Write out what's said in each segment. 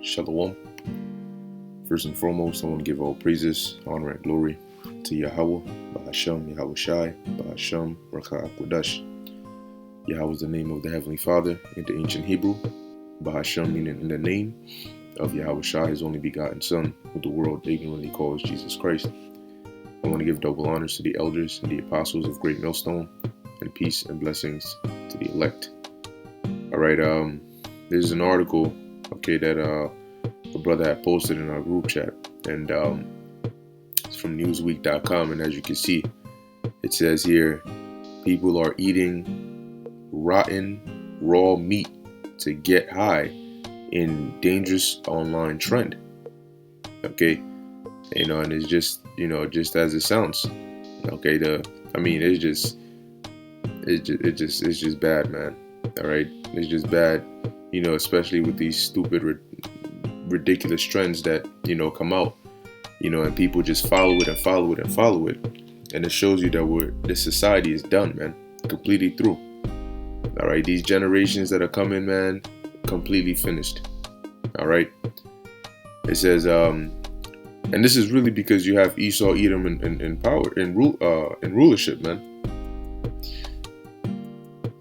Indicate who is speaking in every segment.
Speaker 1: Shalom. First and foremost, I want to give all praises, honor, and glory to Yahweh, Bahasham, Yahweh Shai, Bahasham, Rakah Kodash. Yahweh is the name of the Heavenly Father in the ancient Hebrew. Bahasham meaning in the name of Yahweh Shai, his only begotten Son, who the world ignorantly calls Jesus Christ. I want to give double honors to the elders and the apostles of Great Millstone, and peace and blessings to the elect. All right, there's an article, that a brother had posted in our group chat, and it's from Newsweek.com, and as you can see, it says here, people are eating rotten raw meat to get high in dangerous online trend. Okay, and it's just just as it sounds. Okay, it's just bad, man. All right, it's just bad, especially with these stupid, ridiculous trends that come out, and people just follow it and follow it and follow it, and it shows you that this society is done, man, completely through. All right, these generations that are coming, man, completely finished. All right, it says, and this is really because you have Esau, Edom, in power, in rulership, man.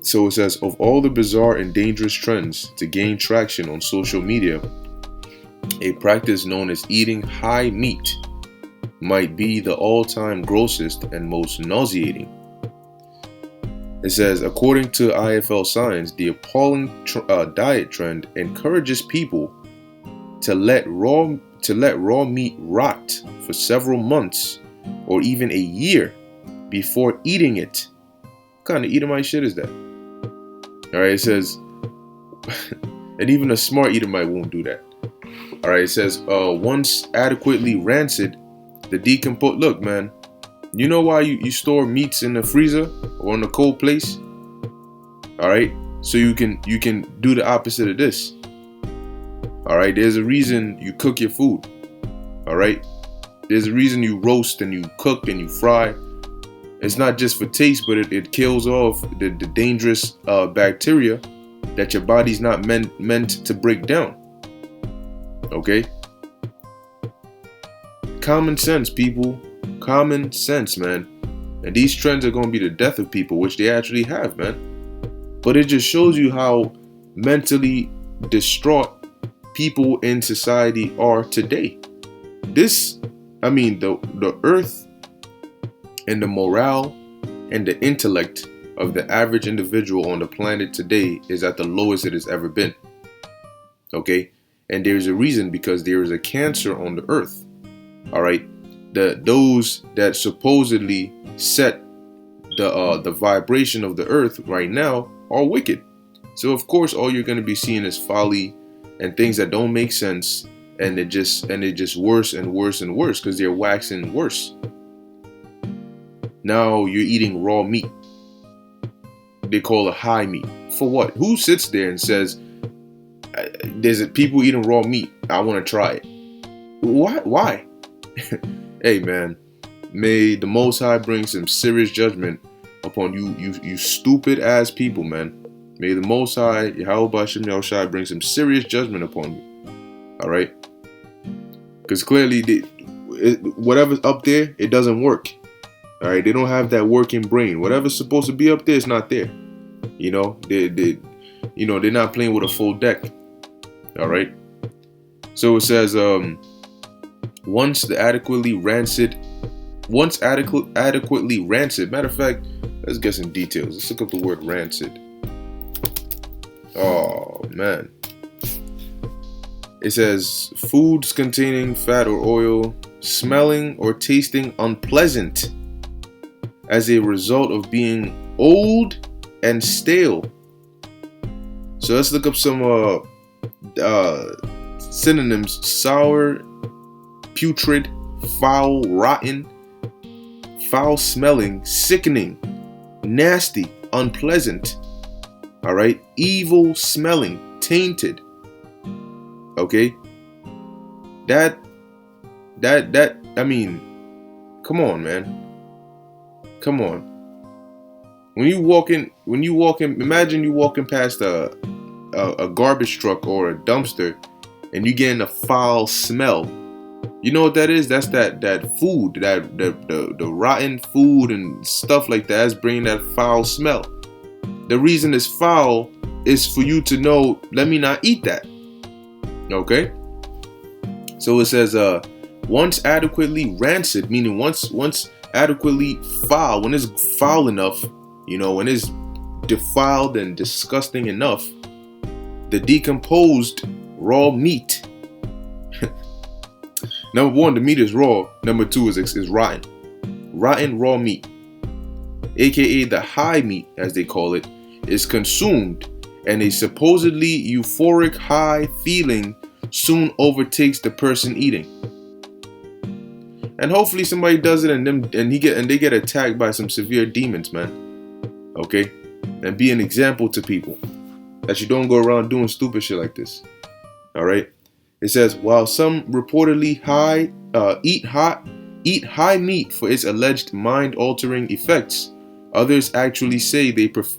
Speaker 1: So it says, of all the bizarre and dangerous trends to gain traction on social media, a practice known as eating high meat might be the all-time grossest and most nauseating. It says, according to IFL Science, the appalling diet trend encourages people to let raw meat rot for several months or even a year before eating it. What kind of Edomite shit is that? All right, it says, and even a smart Edomite won't do that. All right, it says, once adequately rancid, the decompose. Look, man, you know why you store meats in the freezer or in a cold place? All right, so you can do the opposite of this. All right, there's a reason you cook your food. All right, there's a reason you roast and you cook and you fry. It's not just for taste, but it kills off the dangerous bacteria that your body's not meant to break down. Okay? Common sense, people. Common sense, man. And these trends are going to be the death of people, which they actually have, man. But it just shows you how mentally distraught people in society are today. The earth and the morale and the intellect of the average individual on the planet today is at the lowest it has ever been. Okay? And there's a reason, because there is a cancer on the earth. All right? Those that supposedly set the vibration of the earth right now are wicked. So of course all you're going to be seeing is folly and things that don't make sense, and it just worse and worse and worse because they're waxing worse. Now you're eating raw meat. They call it high meat. For what? Who sits there and says, there's people eating raw meat, I want to try it? Why? Hey, man, may the Most High bring some serious judgment upon you stupid ass people, man. May the Most High, Yahweh Bashem Yahushai, bring some serious judgment upon you. All right? Because clearly, whatever's up there, it doesn't work. All right, they don't have that working brain. Whatever's supposed to be up there is not there. They're not playing with a full deck. All right. So it says, once adequately rancid. Matter of fact, let's get some details. Let's look up the word rancid. Oh man. It says foods containing fat or oil, smelling or tasting unpleasant as a result of being old and stale. So let's look up some synonyms: sour, putrid, foul, rotten, foul smelling, sickening, nasty, unpleasant. All right, evil smelling, tainted. Okay, come on, man. Come on. When you walk in, imagine you walking past a garbage truck or a dumpster, and you getting a foul smell. You know what that is? That's that food, the rotten food and stuff like that. That's bringing that foul smell. The reason it's foul is for you to know, let me not eat that. Okay? So it says, once adequately rancid, meaning once adequately foul, when it's foul enough, when it's defiled and disgusting enough, the decomposed raw meat. Number one, the meat is raw. Number two is rotten. Rotten raw meat, aka the high meat, as they call it, is consumed, and a supposedly euphoric high feeling soon overtakes the person eating. And hopefully somebody does it, and they get attacked by some severe demons, man. Okay, and be an example to people that you don't go around doing stupid shit like this. All right. It says, while some reportedly eat high meat for its alleged mind-altering effects, others actually say they prefer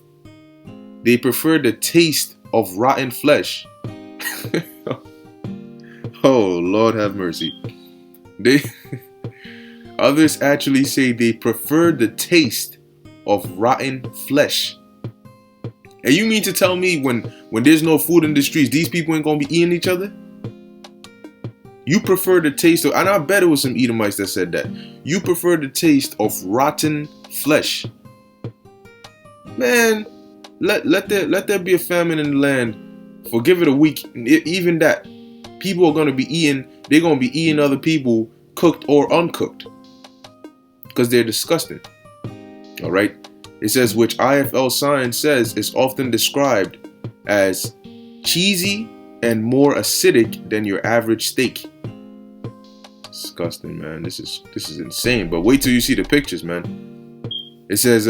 Speaker 1: the taste of rotten flesh. Oh, Lord have mercy. Others actually say they prefer the taste of rotten flesh. And you mean to tell me when there's no food in the streets, these people ain't gonna be eating each other? You prefer the taste of, and I bet it was some Edomites that said that. You prefer the taste of rotten flesh. Man, let there be a famine in the land. Forgive it a week. Even that, people are gonna be eating. They're gonna be eating other people, cooked or uncooked, because they're disgusting. All right. It says, which IFL Science says is often described as cheesy and more acidic than your average steak. Disgusting, man. This is insane. But wait till you see the pictures, man. It says,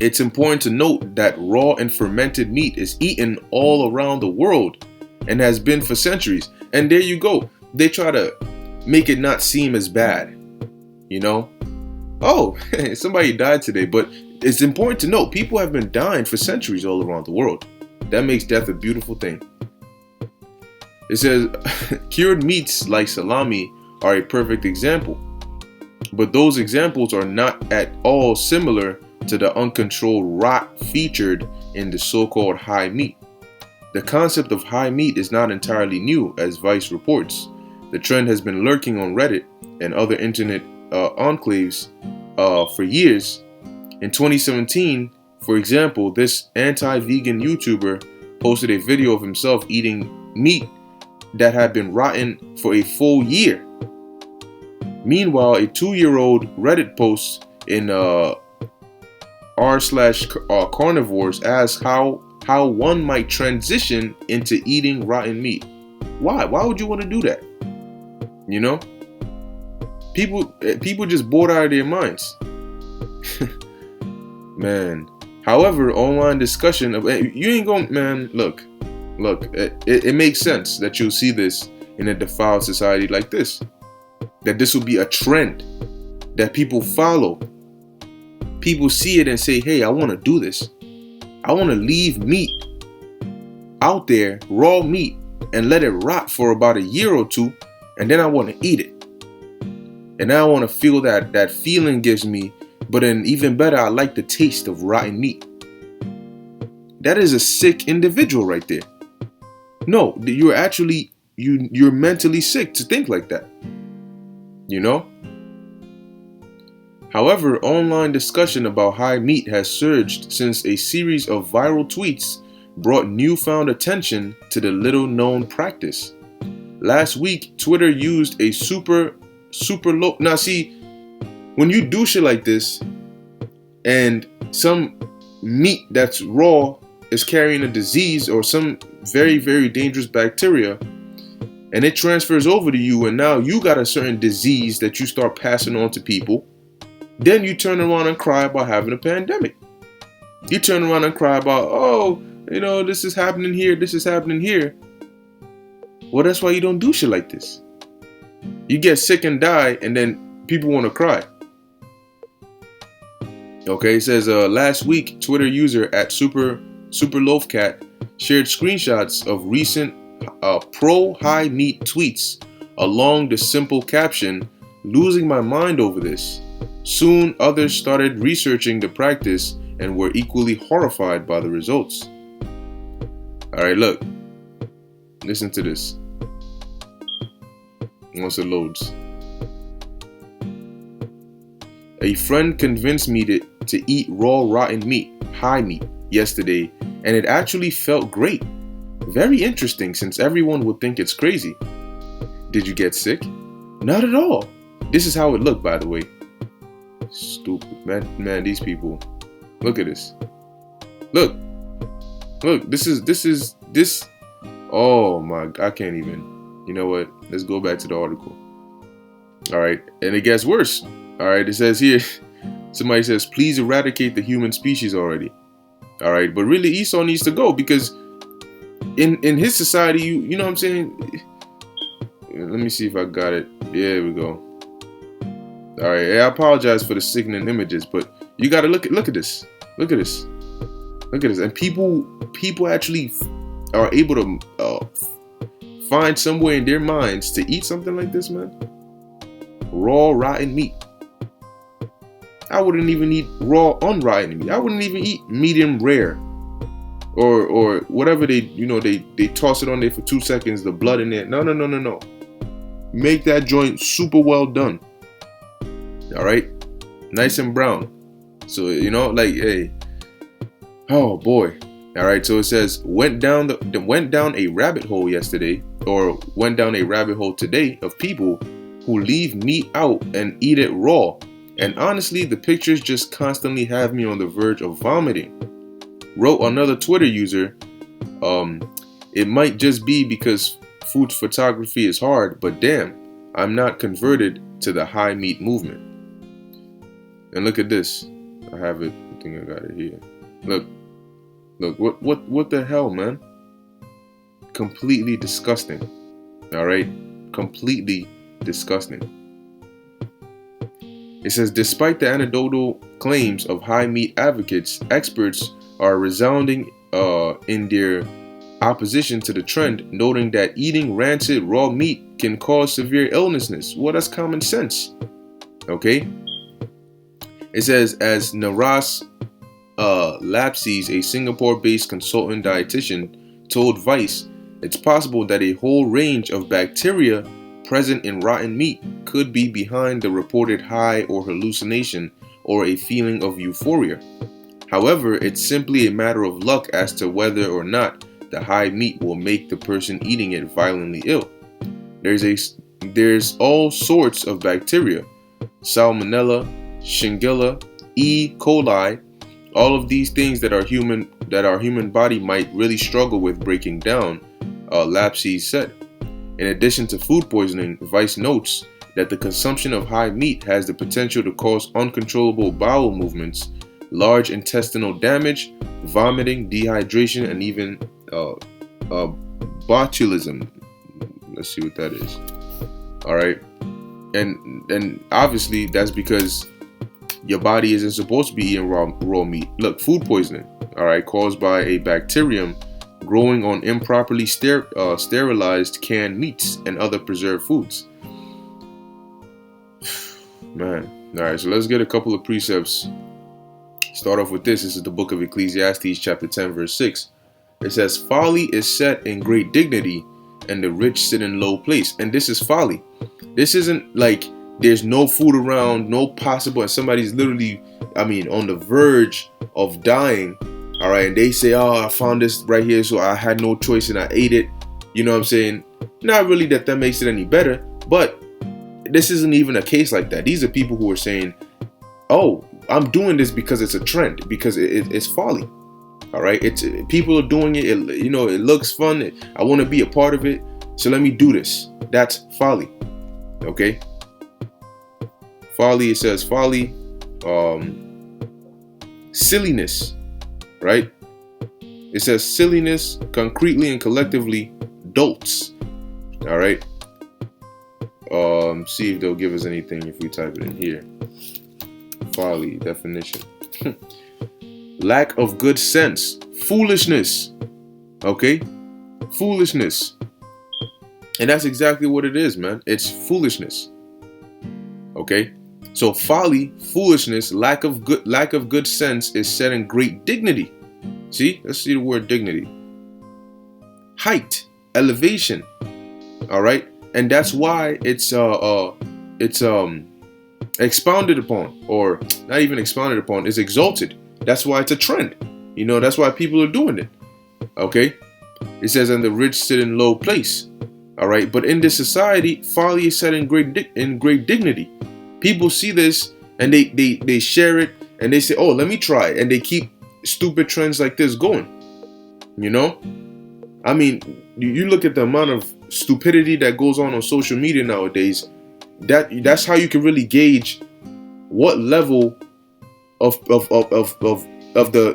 Speaker 1: it's important to note that raw and fermented meat is eaten all around the world and has been for centuries. And there you go. They try to make it not seem as bad, Oh, somebody died today, but it's important to note people have been dying for centuries all around the world. That makes death a beautiful thing. It says, cured meats like salami are a perfect example, but those examples are not at all similar to the uncontrolled rot featured in the so-called high meat. The concept of high meat is not entirely new, as Vice reports. The trend has been lurking on Reddit and other internet enclaves for years. In 2017, for example, this anti-vegan YouTuber posted a video of himself eating meat that had been rotten for a full year. Meanwhile, a 2-year-old Reddit post in r/carnivores asks how one might transition into eating rotten meat. Why would you want to do that? People just bored out of their minds. Man. However, online discussion of you ain't gonna, man, look, it makes sense that you'll see this in a defiled society like this. That this will be a trend that people follow. People see it and say, hey, I want to do this. I want to leave meat out there, raw meat, and let it rot for about a year or two, and then I want to eat it. And now I want to feel that feeling gives me, but then even better, I like the taste of rotten meat. That is a sick individual right there. No, you're actually, you're mentally sick to think like that. However, online discussion about high meat has surged since a series of viral tweets brought newfound attention to the little-known practice. Last week, Twitter used a super low. Now, see, when you do shit like this, and some meat that's raw is carrying a disease or some very, very dangerous bacteria, and it transfers over to you, and now you got a certain disease that you start passing on to people, then you turn around and cry about having a pandemic. You turn around and cry about, oh, this is happening here, this is happening here. Well, that's why you don't do shit like this. You get sick and die, and then people want to cry. Okay, it says last week, Twitter user at SuperLoafCat shared screenshots of recent pro high meat tweets along the simple caption, "Losing my mind over this." Soon others started researching the practice and were equally horrified by the results. Alright, look. Listen to this. Once it loads. "A friend convinced me to eat raw rotten meat, high meat, yesterday, and it actually felt great. Very interesting since everyone would think it's crazy. Did you get sick? Not at all. This is how it looked, by the way." Stupid. Man, these people. Look at this. Look. This. Oh my, I can't even. You know what? Let's go back to the article. Alright, and it gets worse. Alright, it says here, somebody says, "Please eradicate the human species already." Alright, but really Esau needs to go because in his society, you know what I'm saying? Let me see if I got it. There we go. Alright, I apologize for the sickening images, but you gotta look at this. Look at this. Look at this. And people actually are able to find somewhere in their minds to eat something like this, man. Raw rotten meat. I wouldn't even eat raw unrotten meat. I wouldn't even eat medium rare. Or whatever they toss it on there for 2 seconds, the blood in there. No. Make that joint super well done. Alright? Nice and brown. So, hey. Oh boy. Alright, so it says went down a rabbit hole yesterday, or went down a rabbit hole today of people who leave meat out and eat it raw. And honestly, the pictures just constantly have me on the verge of vomiting. Wrote another Twitter user, "It might just be because food photography is hard, but damn, I'm not converted to the high meat movement." And look at this. I have it. I think I got it here. Look, what the hell, man? Completely disgusting. Alright? Completely disgusting. It says, despite the anecdotal claims of high meat advocates, experts are resounding in their opposition to the trend, noting that eating rancid raw meat can cause severe illnesses. Well, that's common sense. Okay? It says, as Naras Lapses, a Singapore-based consultant dietitian, told Vice, it's possible that a whole range of bacteria present in rotten meat could be behind the reported high or hallucination or a feeling of euphoria. However, it's simply a matter of luck as to whether or not the high meat will make the person eating it violently ill. There's all sorts of bacteria, Salmonella, Shigella, E. coli, all of these things that our human body might really struggle with breaking down, Lapses said. In addition to food poisoning, Vice notes that the consumption of high meat has the potential to cause uncontrollable bowel movements, large intestinal damage, vomiting, dehydration, and even botulism. Let's see what that is. All right, and obviously that's because your body isn't supposed to be eating raw meat. Look, food poisoning, all right, caused by a bacterium growing on improperly sterilized canned meats and other preserved foods. Man, all right, so let's get a couple of precepts. Start off with this. This is the book of Ecclesiastes, chapter 10, verse 6. It says, folly is set in great dignity, and the rich sit in low place. And this is folly. This isn't like there's no food around, no possible, and somebody's literally, on the verge of dying. All right, and they say, oh, I found this right here, so I had no choice and I ate it. You know what I'm saying? Not really that makes it any better, but this isn't even a case like that. These are people who are saying, oh, I'm doing this because it's a trend, because it's folly. All right, people are doing it. It looks fun. I want to be a part of it, so let me do this. That's folly. Okay. Folly. It says folly, silliness. Right? It says silliness, concretely and collectively, dolts. All right. See if they'll give us anything if we type it in here. Folly definition. Lack of good sense, foolishness. Okay, foolishness. And that's exactly what it is, man. It's foolishness. Okay? So folly, foolishness, lack of good sense is set in great dignity. See? Let's see the word dignity. Height, elevation. All right? And that's why it's expounded upon, or not even expounded upon, is exalted. That's why it's a trend. That's why people are doing it. Okay? It says, and the rich sit in low place. All right? But in this society, folly is set in great dignity. People see this and they share it and they say, oh, let me try it. And they keep stupid trends like this going. I mean, you look at the amount of stupidity that goes on social media nowadays. That's how you can really gauge what level of the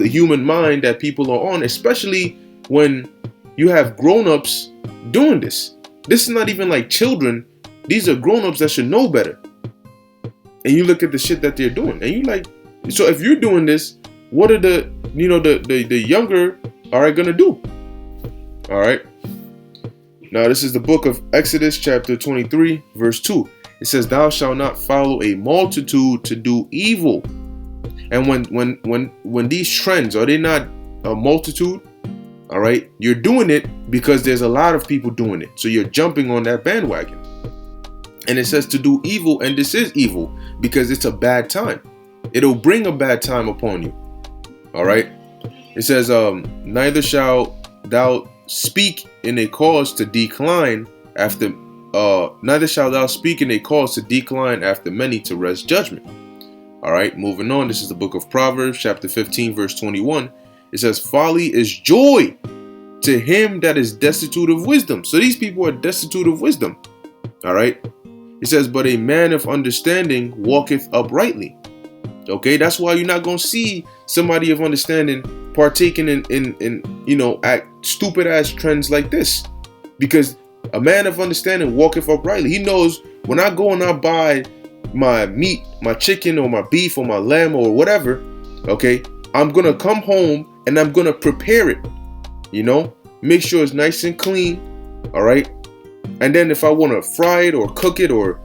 Speaker 1: human mind that people are on, especially when you have grown-ups doing this. This is not even like children. These are grown-ups that should know better. And you look at the shit that they're doing, and you like, so if you're doing this, what are the younger are gonna do? All right. Now this is the book of Exodus, chapter 23, verse 2. It says, "Thou shalt not follow a multitude to do evil." And when these trends, are they not a multitude? All right, you're doing it because there's a lot of people doing it, so you're jumping on that bandwagon. And it says to do evil, and this is evil because it's a bad time. It'll bring a bad time upon you. All right. It says, neither shalt thou speak in a cause to decline after neither shalt thou speak in a cause to decline after many to rest judgment. All right, moving on. This is the book of Proverbs, chapter 15, verse 21. It says, folly is joy to him that is destitute of wisdom. So these people are destitute of wisdom. All right. It says, but a man of understanding walketh uprightly. Okay, that's why you're not going to see somebody of understanding partaking in at stupid ass trends like this. Because a man of understanding walketh uprightly. He knows when I go and I buy my meat, my chicken or my beef or my lamb or whatever, okay, I'm going to come home and I'm going to prepare it, make sure it's nice and clean. All right. And then if I want to fry it or cook it or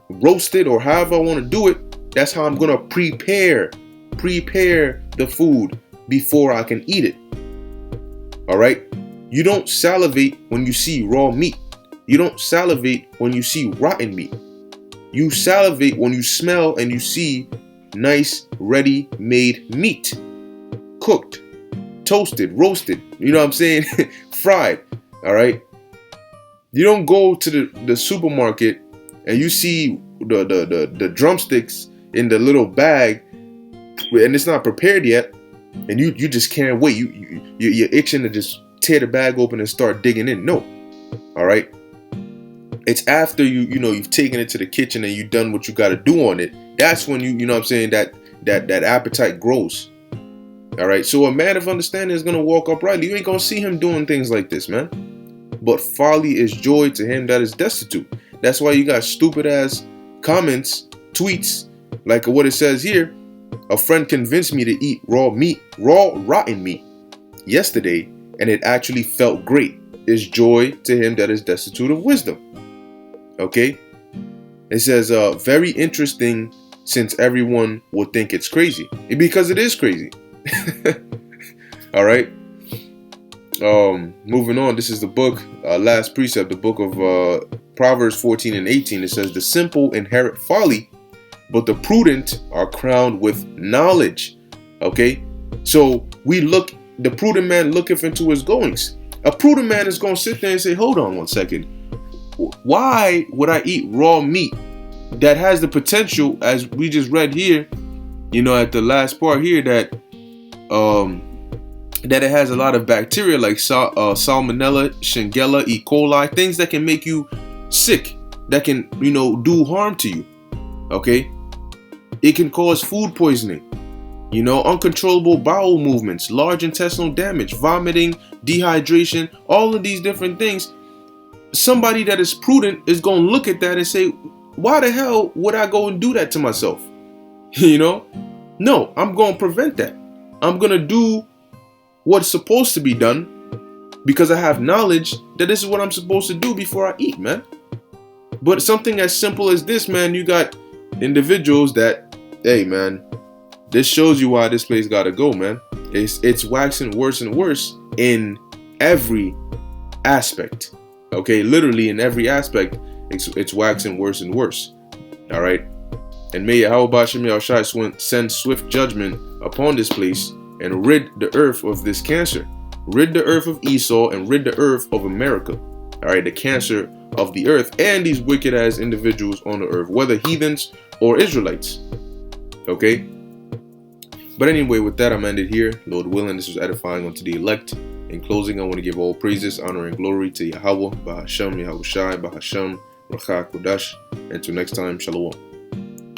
Speaker 1: roast it or however I want to do it, that's how I'm going to prepare the food before I can eat it. All right. You don't salivate when you see raw meat. You don't salivate when you see rotten meat. You salivate when you smell and you see nice, ready-made meat. Cooked, toasted, roasted. You know what I'm saying? Fried. All right. You don't go to the supermarket and you see the drumsticks in the little bag and it's not prepared yet, and you just can't wait. You're itching to just tear the bag open and start digging in. No. All right. It's after you've taken it to the kitchen and you've done what you got to do on it. That's when you know what I'm saying, that appetite grows. All right. So a man of understanding is going to walk uprightly. You ain't going to see him doing things like this, man. But folly is joy to him that is destitute. That's why you got stupid ass comments, tweets, like what it says here. A friend convinced me to eat rotten meat yesterday, and it actually felt great. Is joy to him that is destitute of wisdom. Okay? It says, very interesting, since everyone would think it's crazy. Because it is crazy. All right? Moving on, this is the book, last precept, the book of Proverbs 14 and 18. It says, the simple inherit folly, but the prudent are crowned with knowledge. Okay? So the prudent man looketh into his goings. A prudent man is going to sit there and say, hold on one second. Why would I eat raw meat that has the potential, as we just read here, at the last part here, that it has a lot of bacteria like Salmonella, Shigella, E. coli, things that can make you sick, that can, do harm to you. Okay? It can cause food poisoning, uncontrollable bowel movements, large intestinal damage, vomiting, dehydration, all of these different things. Somebody that is prudent is going to look at that and say, why the hell would I go and do that to myself? No, I'm going to prevent that. I'm going to do what's supposed to be done because I have knowledge that this is what I'm supposed to do before I eat, man. But something as simple as this, man, you got individuals that, hey, man, this shows you why this place gotta go, man. It's waxing worse and worse in every aspect. Okay, literally in every aspect, it's waxing worse and worse. All right, and may Yahweh Shem Shai send swift judgment upon this place and rid the earth of this cancer. Rid the earth of Esau and rid the earth of America. All right, the cancer of the earth and these wicked ass individuals on the earth, whether heathens or Israelites. Okay. But anyway, with that, I'm ended here. Lord willing, this was edifying unto the elect. In closing, I want to give all praises, honor, and glory to Yahweh, Bahashem, Yahushai, Bahashem, Racha Kodash. Until next time, Shalom.